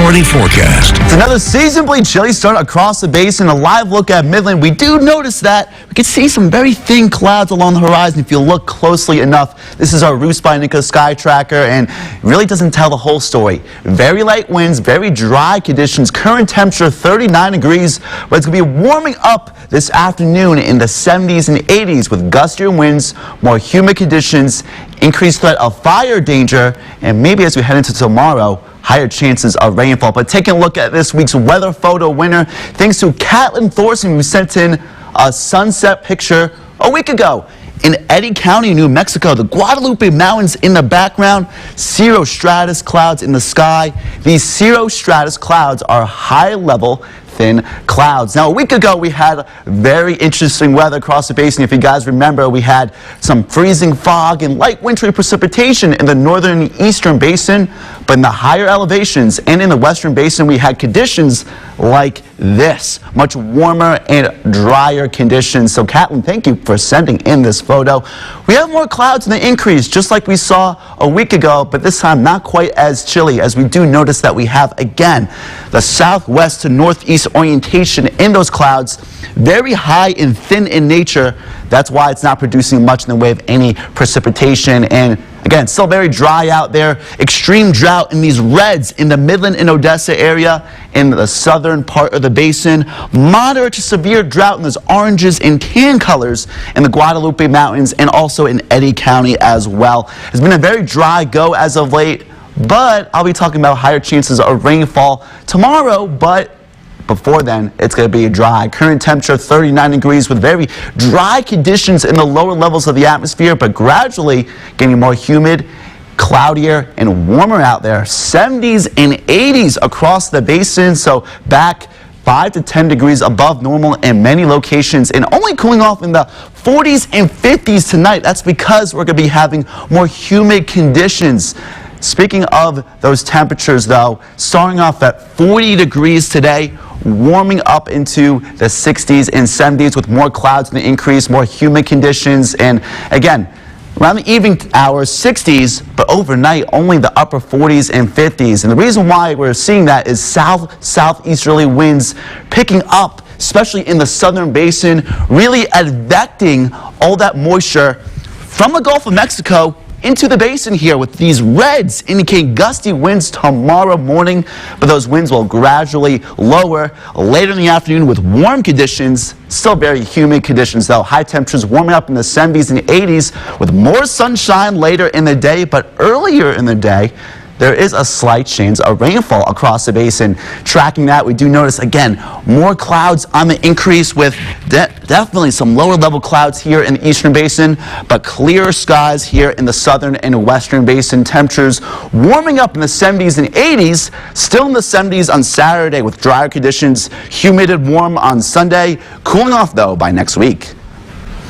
Priority Forecast. It's another seasonably chilly start across the basin. A live look at Midland. We do notice that we can see some very thin clouds along the horizon if you look closely enough. This is our Roost by Nika sky tracker, and it really doesn't tell the whole story. Very light winds, very dry conditions. Current temperature 39 degrees, but it's going to be warming up this afternoon in the 70s and 80s with gustier winds, more humid conditions, increased threat of fire danger, and maybe as we head into tomorrow, higher chances of rainfall. But taking a look at this week's weather photo winner, thanks to KATLIN THORSON, who sent in a sunset picture a week ago. In Eddy County, New Mexico, the Guadalupe Mountains in the background, cirrostratus clouds in the sky. These cirrostratus clouds are high-level thin clouds. Now, a week ago, we had very interesting weather across the basin. If you guys remember, we had some freezing fog and light wintry precipitation in the northern and eastern basin, but in the higher elevations and in the western basin, we had conditions like this, much warmer and drier conditions. So, KATLIN, thank you for sending in this photo. We have more clouds in the increase, just like we saw a week ago, but this time not quite as chilly, as we do notice that we have, again, the southwest to northeast orientation in those clouds, very high and thin in nature. That's why it's not producing much in the way of any precipitation. And again, still very dry out there. Extreme drought in these reds in the Midland and Odessa area, in the southern part of the basin. Moderate to severe drought in those oranges and tan colors in the Guadalupe Mountains and also in Eddy County as well. It's been a very dry go as of late, but I'll be talking about higher chances of rainfall tomorrow, but before then, it's going to be dry. Current temperature 39 degrees with very dry conditions in the lower levels of the atmosphere, but gradually getting more humid, cloudier, and warmer out there. 70s and 80s across the basin, so back 5 to 10 degrees above normal in many locations, and only cooling off in the 40s and 50s tonight. That's because we're going to be having more humid conditions. Speaking of those temperatures, though, starting off at 40 degrees today, warming up into the 60s and 70s with more clouds in the increase, more humid conditions, and again, around the evening hours, 60s, but overnight, only the upper 40s and 50s. And the reason why we're seeing that is southeasterly winds picking up, especially in the southern basin, really advecting all that moisture from the Gulf of Mexico into the basin here, with these reds indicating gusty winds tomorrow morning, but those winds will gradually lower later in the afternoon with warm conditions. Still very humid conditions, though. High temperatures warming up in the 70s and 80s with more sunshine later in the day, but earlier in the day, there is a slight chance of rainfall across the basin. Tracking that, we do notice, again, more clouds on the increase with definitely some lower level clouds here in the eastern basin, but clear skies here in the southern and western basin. Temperatures warming up in the 70s and 80s, still in the 70s on Saturday with drier conditions, humid and warm on Sunday, cooling off, though, by next week.